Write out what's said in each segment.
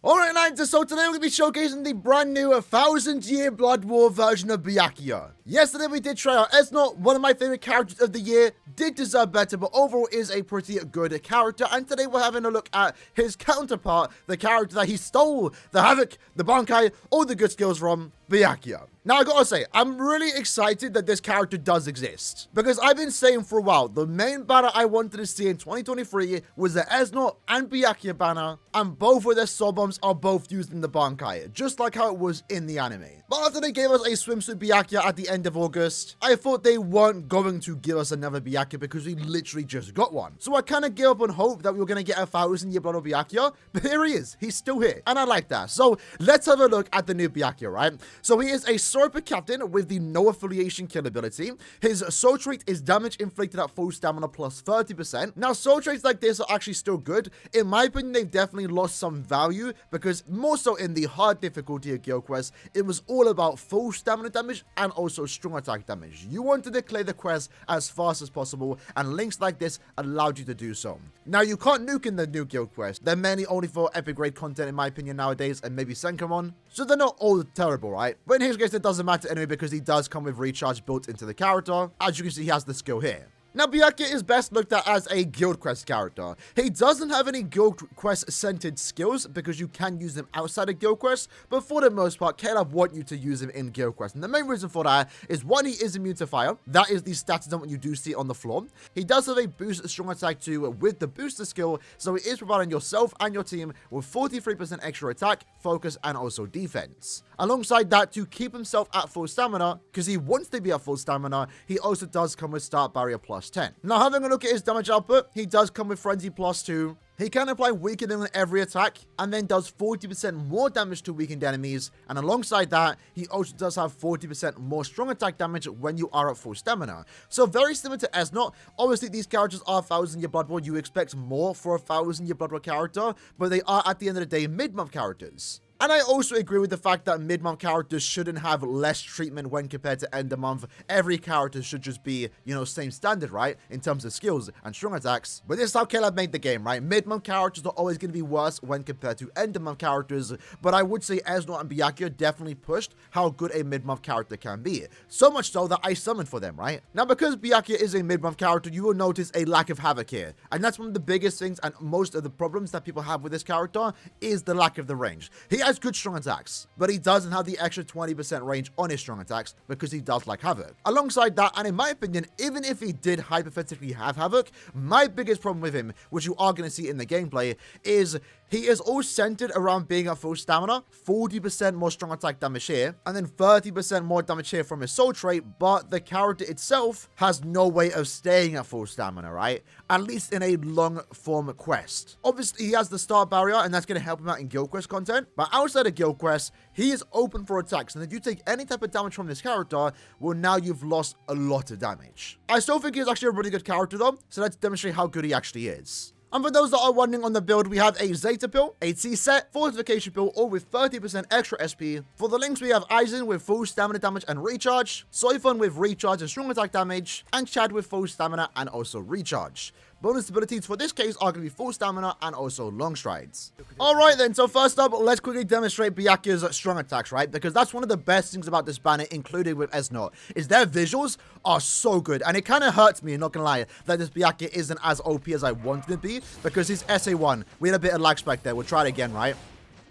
Alright, lads, so today we're going to be showcasing the brand new 1000-year Blood War version of BYAKUYA. Yesterday we did try out Esnot, one of my favorite characters of the year, did deserve better, but overall is a pretty good character. And today we're having a look at his counterpart, the character that he stole the Havoc, the Bankai, all the good skills from, BYAKUYA. Now, I gotta say, I'm really excited that this character does exist. Because I've been saying for a while, the main banner I wanted to see in 2023 was the Esnot and BYAKUYA banner, and both of their soul bombs are both used in the Bankai, just like how it was in the anime. But after they gave us a swimsuit BYAKUYA at the end of August, I thought they weren't going to give us another BYAKUYA because we literally just got one. So I kind of gave up on hope that we were going to get a 1000-year Blood of BYAKUYA, but here he is. He's still here, and I like that. So let's have a look at the new BYAKUYA, right? So he is a Super Captain with the no affiliation kill ability. His soul trait is damage inflicted at full stamina plus 30%. Now, soul traits like this are actually still good. In my opinion, they've definitely lost some value because more so in the hard difficulty of Guild Quest, it was all about full stamina damage and also strong attack damage. You wanted to clear the quest as fast as possible, and links like this allowed you to do so. Now, you can't nuke in the new Guild Quest. They're mainly only for epic grade content, in my opinion, nowadays, and maybe Senkamon. So they're not all terrible, right? But in his case, it doesn't matter anyway because he does come with recharge built into the character. As you can see, he has the skill here. Now, BYAKUYA is best looked at as a Guild Quest character. He doesn't have any Guild Quest-centered skills because you can use them outside of Guild Quest, but for the most part, Caleb want you to use him in Guild Quest. And the main reason for that is, one, he is immune to fire. That is the status element you do see on the floor. He does have a boost strong attack too with the booster skill, so he is providing yourself and your team with 43% extra attack, focus, and also defense. Alongside that, to keep himself at full stamina, because he wants to be at full stamina, he also does come with Start Barrier plus 10. Now, having a look at his damage output, he does come with Frenzy plus 2. He can apply weakening on every attack, and then does 40% more damage to weakened enemies, and alongside that, he also does have 40% more strong attack damage when you are at full stamina. So very similar to Esnot. Obviously, these characters are 1000-year Blood War. You expect more for a 1000-year Blood War character, but they are, at the end of the day, mid-month characters. And I also agree with the fact that mid-month characters shouldn't have less treatment when compared to end of month. Every character should just be, same standard, right? In terms of skills and strong attacks. But this is how Caleb made the game, right? Mid-month characters are always going to be worse when compared to end of month characters. But I would say Esnot and BYAKUYA definitely pushed how good a mid-month character can be. So much so that I summoned for them, right? Now, because BYAKUYA is a mid-month character, you will notice a lack of havoc here. And that's one of the biggest things and most of the problems that people have with this character is the lack of the range. He has good strong attacks, but he doesn't have the extra 20% range on his strong attacks because he does like Havoc. Alongside that, and in my opinion, even if he did hypothetically have Havoc, my biggest problem with him, which you are going to see in the gameplay, is he is all centered around being at full stamina, 40% more strong attack damage here, and then 30% more damage here from his soul trait, but the character itself has no way of staying at full stamina, right? At least in a long form quest. Obviously, he has the start barrier, and that's going to help him out in Guild Quest content, but outside of Guild Quest, he is open for attacks, and if you take any type of damage from this character, well, now you've lost a lot of damage. I still think he's actually a really good character though, so let's demonstrate how good he actually is. And for those that are wondering on the build, we have a Zeta pill, a T-set, Fortification pill, all with 30% extra SP. For the links, we have Aizen with full stamina damage and recharge, Soifon with recharge and strong attack damage, and Chad with full stamina and also recharge. Bonus abilities for this case are going to be full stamina and also long strides. Alright then, so first up, let's quickly demonstrate BYAKUYA's strong attacks, right? Because that's one of the best things about this banner, included with Esnot, is their visuals are so good. And it kind of hurts me, not gonna lie, that this BYAKUYA isn't as OP as I wanted it to be, because his SA1, we had a bit of lag spike there. We'll try it again, right?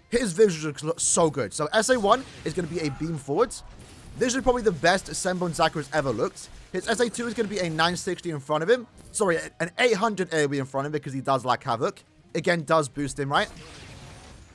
His visuals look so good. So SA1 is going to be a beam forwards. This is probably the best Senbon Zaku's ever looked. His SA2 is going to be a 960 in front of him. Sorry, an 800 AoE in front of him because he does lack Havoc. Again, does boost him, right?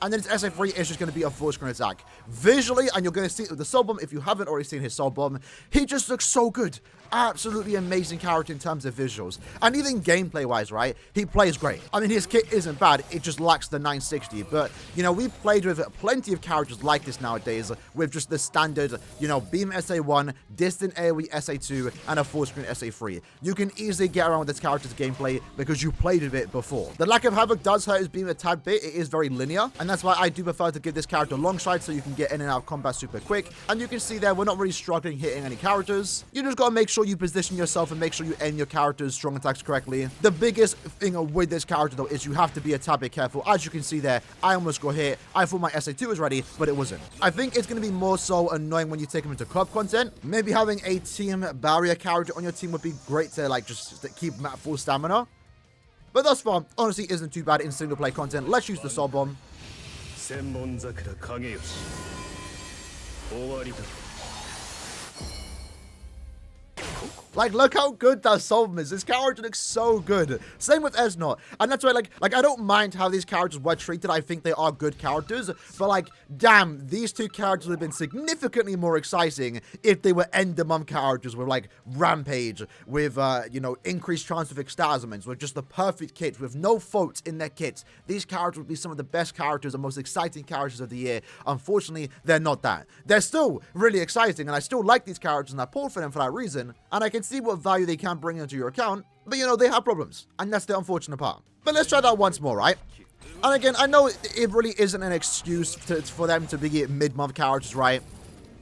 And then his SA3 is just going to be a full screen attack. Visually, and you're going to see it with the Soul Bomb if you haven't already seen his Soul Bomb, he just looks so good. Absolutely amazing character in terms of visuals. And even gameplay-wise, right? He plays great. I mean, his kit isn't bad. It just lacks the 960. But, we've played with plenty of characters like this nowadays with just the standard, beam SA1, distant AoE SA2, and a full screen SA3. You can easily get around with this character's gameplay because you played with it before. The lack of Havoc does hurt his beam a tad bit. It is very linear. And And that's why I do prefer to give this character long stride so you can get in and out of combat super quick. And you can see there, we're not really struggling hitting any characters. You just gotta make sure you position yourself and make sure you aim your character's strong attacks correctly. The biggest thing with this character though is you have to be a tad bit careful. As you can see there, I almost got hit. I thought my SA2 was ready, but it wasn't. I think it's gonna be more so annoying when you take him into club content. Maybe having a team barrier character on your team would be great to like just keep him at full stamina. But thus far, honestly, isn't too bad in single play content. Let's use the Soul Bomb. Like, look how good that Soul Bomb is. This character looks so good. Same with Esnot. And that's why, like I don't mind how these characters were treated. I think they are good characters. But, like, damn, these two characters would have been significantly more exciting if they were End of Month characters with, like, Rampage, with, you know, increased chance of extaziments, with just the perfect kit, with no faults in their kits. These characters would be some of the best characters and most exciting characters of the year. Unfortunately, they're not that. They're still really exciting, and I still like these characters, and I pulled for them for that reason. And I can see what value they can bring into your account, but you know, they have problems, and that's the unfortunate part. But let's try that once more, right? And again, I know it really isn't an excuse for them to be mid-month characters, right?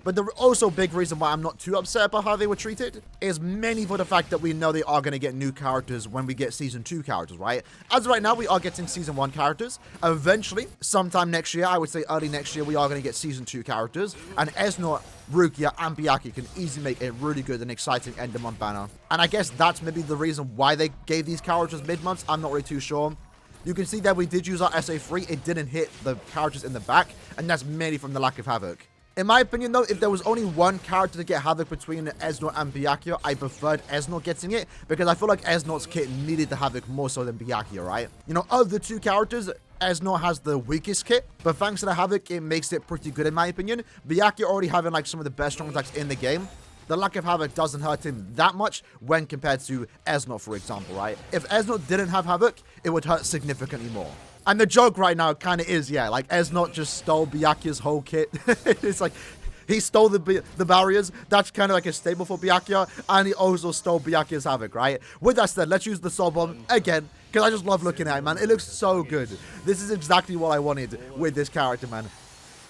But the also big reason why I'm not too upset about how they were treated is mainly for the fact that we know they are going to get new characters when we get Season 2 characters, right? As of right now, we are getting Season 1 characters. Eventually, sometime next year, I would say early next year, we are going to get Season 2 characters. And Esnot, Rukia, and BYAKUYA can easily make a really good and exciting end of month banner. And I guess that's maybe the reason why they gave these characters mid-months. I'm not really too sure. You can see that we did use our SA3. It didn't hit the characters in the back, and that's mainly from the lack of Havoc. In my opinion, though, if there was only one character to get Havoc between Esnot and BYAKUYA, I preferred Esnot getting it, because I feel like Esnot's kit needed the Havoc more so than BYAKUYA, right? You know, of the two characters, Esnot has the weakest kit, but thanks to the Havoc, it makes it pretty good in my opinion. BYAKUYA already having like some of the best strong attacks in the game. The lack of Havoc doesn't hurt him that much when compared to Esnot, for example, right? If Esnot didn't have Havoc, it would hurt significantly more. And the joke right now kind of is, yeah, like Esnot just stole BYAKUYA's whole kit. It's like he stole the barriers. That's kind of like a staple for BYAKUYA. And he also stole BYAKUYA's Havoc, right? With that said, let's use the Soul Bomb again, because I just love looking at it, man. It looks so good. This is exactly what I wanted with this character, man.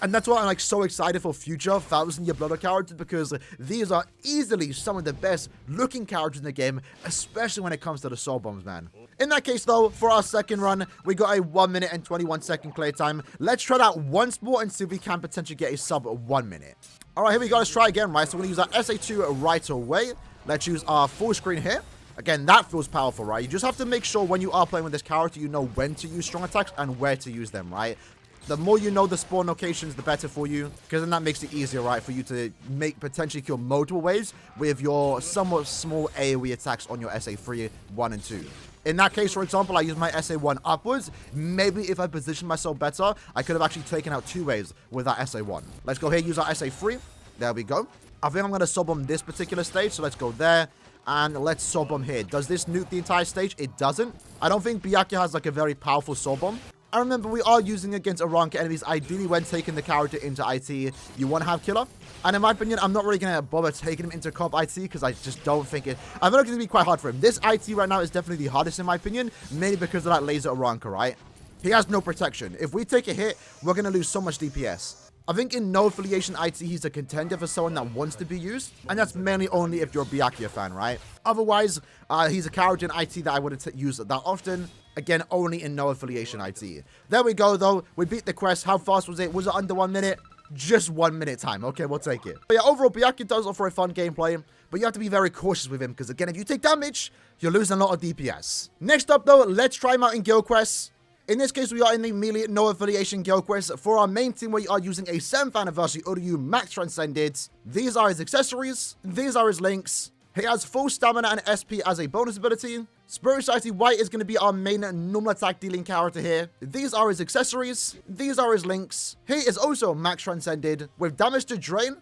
And that's why I'm like so excited for future 1000 Year Blood characters, because these are easily some of the best looking characters in the game, especially when it comes to the Soul Bombs, man. In that case, though, for our second run, we got a 1 minute and 21 second clear time. Let's try that once more and see if we can potentially get a sub 1 minute. All right, here we go. Let's try again, right? So we're going to use our SA2 right away. Let's use our full screen here. Again, that feels powerful, right? You just have to make sure when you are playing with this character, you know when to use strong attacks and where to use them, right? The more you know the spawn locations, the better for you, because then that makes it easier, right, for you to potentially kill multiple waves with your somewhat small AoE attacks on your SA3, 1, and 2. In that case, for example, I use my SA1 upwards. Maybe if I positioned myself better, I could have actually taken out 2 waves with that SA1. Let's go here, use our SA3. There we go. I think I'm going to Soul Bomb this particular stage, so let's go there. And let's Soul Bomb here. Does this nuke the entire stage? It doesn't. I don't think BYAKUYA has like a very powerful Soul Bomb. I remember we are using against Aaroniero enemies. Ideally, when taking the character into IT, you want to have killer. And in my opinion, I'm not really going to bother taking him into comp IT, because I just don't think it... I feel like it's going to be quite hard for him. This IT right now is definitely the hardest in my opinion, mainly because of that laser Aaroniero, right? He has no protection. If we take a hit, we're going to lose so much DPS. I think in no affiliation IT, he's a contender for someone that wants to be used. And that's mainly only if you're a BYAKUYA fan, right? Otherwise, he's a character in IT that I wouldn't use that often. Again, only in no affiliation IT. There we go, though. We beat the quest. How fast was it? Was it under 1 minute? Just 1 minute time. Okay, we'll take it. But yeah, overall, BYAKUYA does offer a fun gameplay. But you have to be very cautious with him, because again, if you take damage, you're losing a lot of DPS. Next up, though, let's try him out in guild quests. In this case, we are in the immediate no affiliation guild quest. For our main team, we are using a 7th anniversary Uryu Max Transcended. These are his accessories. These are his links. He has full stamina and SP as a bonus ability. Spirit Society White is going to be our main normal attack dealing character here. These are his accessories. These are his links. He is also Max Transcended with damage to drain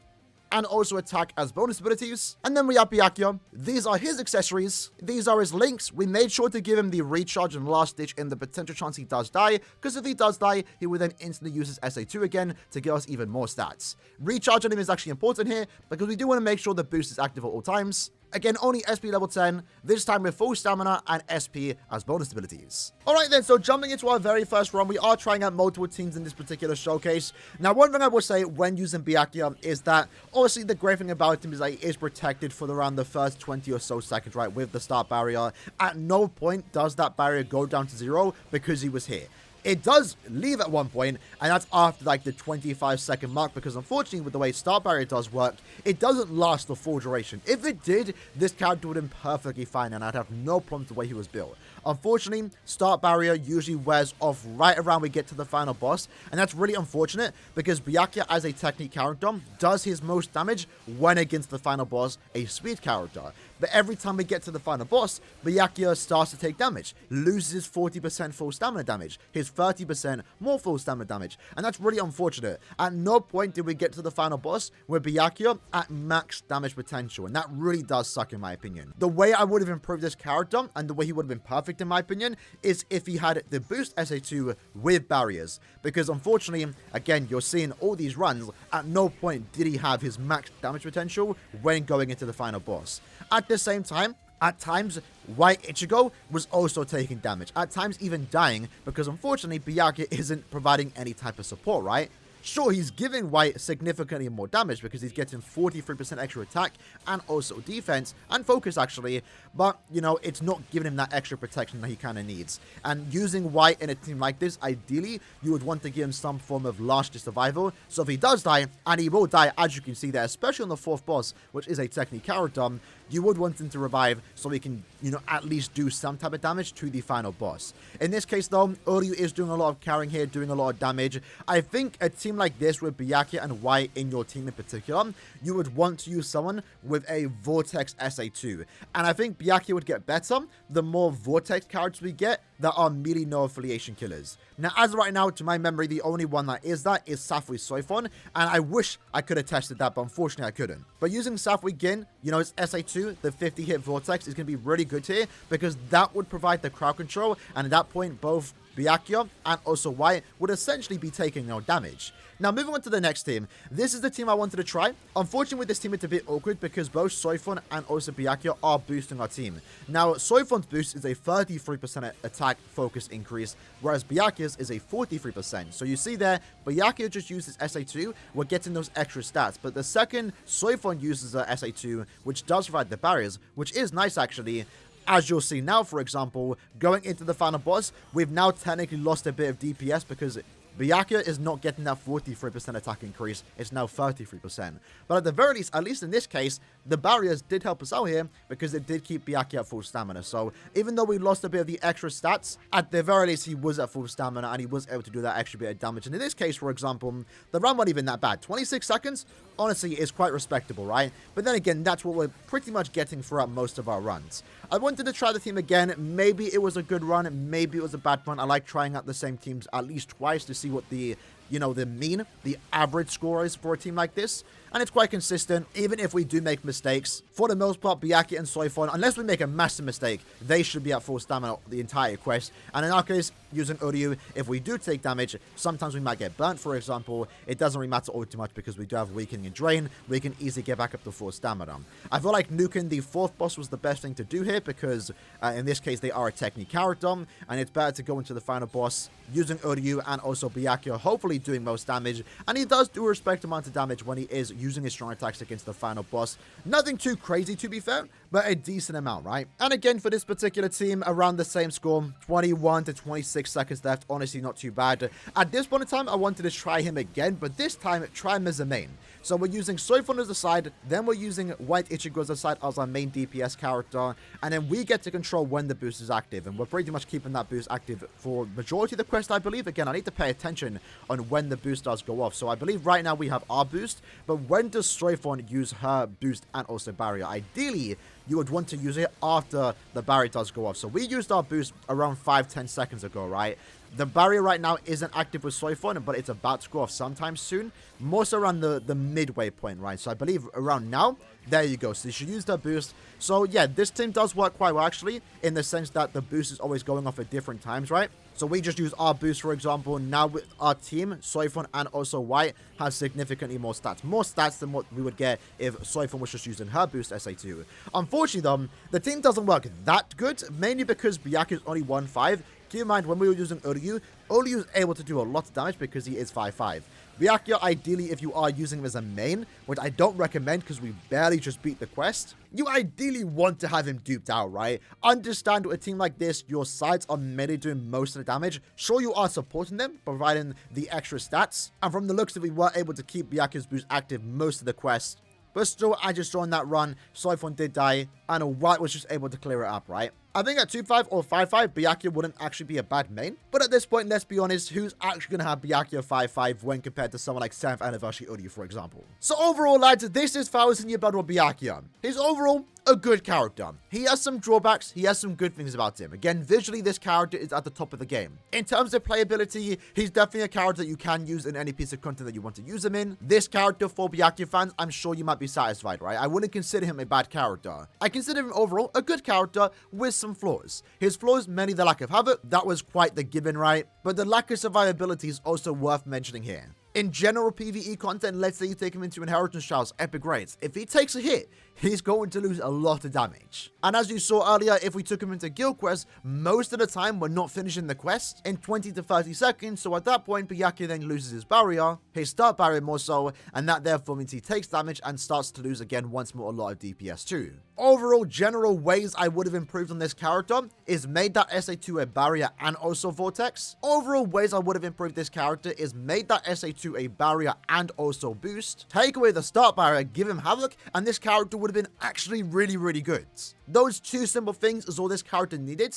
and also attack as bonus abilities. And then we have BYAKUYA. These are his accessories. These are his links. We made sure to give him the recharge and last ditch in the potential chance he does die, because if he does die, he will then instantly use his SA2 again to give us even more stats. Recharge on him is actually important here, because we do want to make sure the boost is active at all times. Again, only SP level 10, this time with full stamina and SP as bonus abilities. Alright then, so jumping into our very first run, we are trying out multiple teams in this particular showcase. Now, one thing I will say when using BYAKUYA is that, obviously, the great thing about him is that he is protected for around the first 20 or so seconds, right, with the start barrier. At no point does that barrier go down to 0 because he was here. It does leave at one point, and that's after like the 25-second mark, because unfortunately with the way start barrier does work, it doesn't last the full duration. If it did, this character would have been perfectly fine and I'd have no problem with the way he was built. Unfortunately, start barrier usually wears off right around we get to the final boss, and that's really unfortunate because BYAKUYA as a technique character does his most damage when against the final boss, a speed character. But every time we get to the final boss, BYAKUYA starts to take damage, loses 40% full stamina damage, his 30% more full stamina damage, and that's really unfortunate. At no point did we get to the final boss with BYAKUYA at max damage potential, and that really does suck in my opinion. The way I would have improved this character, and the way he would have been perfect in my opinion, is if he had the boost SA2 with barriers, because unfortunately, again, you're seeing all these runs, at no point did he have his max damage potential when going into the final boss. At the same time, at times, White Ichigo was also taking damage, at times even dying, because unfortunately, BYAKUYA isn't providing any type of support, right? Sure, he's giving White significantly more damage because he's getting 43% extra attack and also defense and focus actually, but, you know, it's not giving him that extra protection that he kind of needs. And using White in a team like this, ideally, you would want to give him some form of last survival, so if he does die, and he will die, as you can see there, especially on the fourth boss, which is a technique character, you would want him to revive so he can, you know, at least do some type of damage to the final boss. In this case, though, Aaroniero is doing a lot of carrying here, doing a lot of damage. I think a team like this with BYAKUYA and White in your team in particular, you would want to use someone with a Vortex SA2. And I think BYAKUYA would get better the more Vortex characters we get that are merely no affiliation killers. Now, as of right now, to my memory, the only one that is Safui Soifon, and I wish I could have tested that, but unfortunately I couldn't. But using Safui Gin, you know, his SA2, the 50-hit Vortex, is going to be really good here, because that would provide the crowd control, and at that point, both BYAKUYA and also White would essentially be taking no damage. Now, moving on to the next team. This is the team I wanted to try. Unfortunately, with this team, it's a bit awkward because both Soifon and also BYAKUYA are boosting our team. Now, Soifon's boost is a 33% attack focus increase, whereas BYAKUYA's is a 43%. So you see there, BYAKUYA just uses SA2, we're getting those extra stats. But the second Soifon uses a SA2, which does provide the barriers, which is nice actually. As you'll see now, for example, going into the final boss, we've now technically lost a bit of DPS because BYAKUYA is not getting that 43% attack increase, it's now 33%. But at the very least, at least in this case, the barriers did help us out here because it did keep BYAKUYA at full stamina. So even though we lost a bit of the extra stats, at the very least he was at full stamina and he was able to do that extra bit of damage. And in this case, for example, the run wasn't even that bad. 26 seconds, honestly, is quite respectable, right? But then again, that's what we're pretty much getting throughout most of our runs. I wanted to try the team again. Maybe it was a good run, maybe it was a bad run. I like trying out the same teams at least twice to see what the, you know, the average score is for a team like this. And it's quite consistent, even if we do make mistakes. For the most part, BYAKUYA and Soifon, unless we make a massive mistake, they should be at full stamina the entire quest. And in our case, using Aaroniero, if we do take damage, sometimes we might get burnt, for example. It doesn't really matter all too much because we do have weakening and drain. We can easily get back up to full stamina. I feel like nuking the fourth boss was the best thing to do here because in this case, they are a technique character. And it's better to go into the final boss using Aaroniero and also BYAKUYA, hopefully doing most damage. And he does do a respectable amount of damage when he is using his strong attacks against the final boss. Nothing too crazy to be fair, but a decent amount, right? And again, for this particular team, around the same score, 21 to 26 seconds left. Honestly, not too bad. At this point in time, I wanted to try him again, but this time, try him as a main. So we're using Soifon as a side, then we're using White Ichigo as a side as our main DPS character, and then we get to control when the boost is active, and we're pretty much keeping that boost active for majority of the quest, I believe. Again, I need to pay attention on when the boost does go off. So I believe right now we have our boost, but when does Soifon use her boost and also barrier? Ideally, you would want to use it after the barrier does go off. So we used our boost around 5-10 seconds ago, right? The barrier right now isn't active with Soifon, but it's about to go off sometime soon. More so around the midway point, right? So I believe around now, there you go. So you should use that boost. So yeah, this team does work quite well actually, in the sense that the boost is always going off at different times, right? So we just use our boost, for example. Now with our team, Soifon and also White has significantly more stats. More stats than what we would get if Soifon was just using her boost SA2. Unfortunately though, the team doesn't work that good, mainly because Byakuya is only 1-5. Keep in mind, when we were using Uryu is able to do a lot of damage because he is 5-5. BYAKUYA, ideally, if you are using him as a main, which I don't recommend because we barely just beat the quest, you ideally want to have him duped out, right? Understand with a team like this, your sides are mainly doing most of the damage. Sure, you are supporting them, providing the extra stats. And from the looks that we were able to keep BYAKUYA's boost active most of the quest. But still, I just saw on that run, Soifon did die, and White was just able to clear it up, right? I think at 2-5 or 5-5, BYAKUYA wouldn't actually be a bad main. But at this point, let's be honest, who's actually going to have BYAKUYA 5-5 when compared to someone like 7th Anniversary Uryu, for example? So overall, lads, this is 1000 Year Blood War BYAKUYA. He's overall a good character. He has some drawbacks, he has some good things about him. Again, visually, this character is at the top of the game. In terms of playability, he's definitely a character that you can use in any piece of content that you want to use him in. This character, for BYAKUYA fans, I'm sure you might be satisfied, right? I wouldn't consider him a bad character. I consider him overall a good character with some flaws. His flaws, mainly the lack of havoc, that was quite the given, right? But the lack of survivability is also worth mentioning here. In general PvE content, let's say you take him into Inheritance Trials, Epic Raids. If he takes a hit, he's going to lose a lot of damage. And as you saw earlier, if we took him into Guild Quest, most of the time we're not finishing the quest in 20 to 30 seconds. So at that point, BYAKUYA then loses his barrier, his start barrier more so, and that therefore means he takes damage and starts to lose again once more a lot of DPS too. Overall, general ways I would have improved on this character is made that SA2 a barrier and also Vortex. Overall ways I would have improved this character is made that SA2 a barrier and also boost. Take away the start barrier, give him havoc, and this character would have been actually really good. Those two simple things is all this character needed,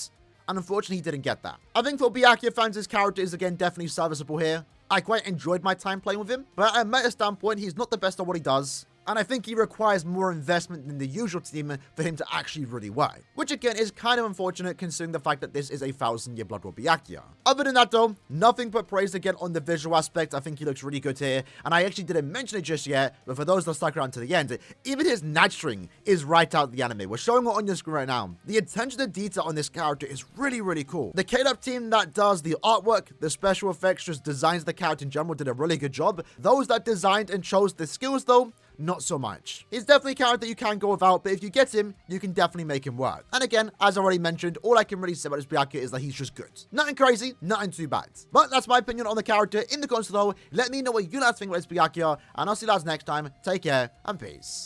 and unfortunately he didn't get that. I think for BYAKUYA fans, this character is again definitely serviceable here. I quite enjoyed my time playing with him, but at a meta standpoint, he's not the best at what he does. And I think he requires more investment than the usual team for him to actually really work. Which again is kind of unfortunate considering the fact that this is a 1000 Year Blood War BYAKUYA. Other than that though, nothing but praise again on the visual aspect. I think he looks really good here. And I actually didn't mention it just yet, but for those that stuck around to the end, even his Night String is right out of the anime. We're showing it on your screen right now. The attention to detail on this character is really cool. The K-Dub team that does the artwork, the special effects, just designs the character in general did a really good job. Those that designed and chose the skills though, not so much. He's definitely a character you can go without, but if you get him, you can definitely make him work. And again, as I already mentioned, all I can really say about this BYAKUYA is that he's just good. Nothing crazy, nothing too bad. But that's my opinion on the character in the comments below. Let me know what you guys think about this BYAKUYA, and I'll see you guys next time. Take care, and peace.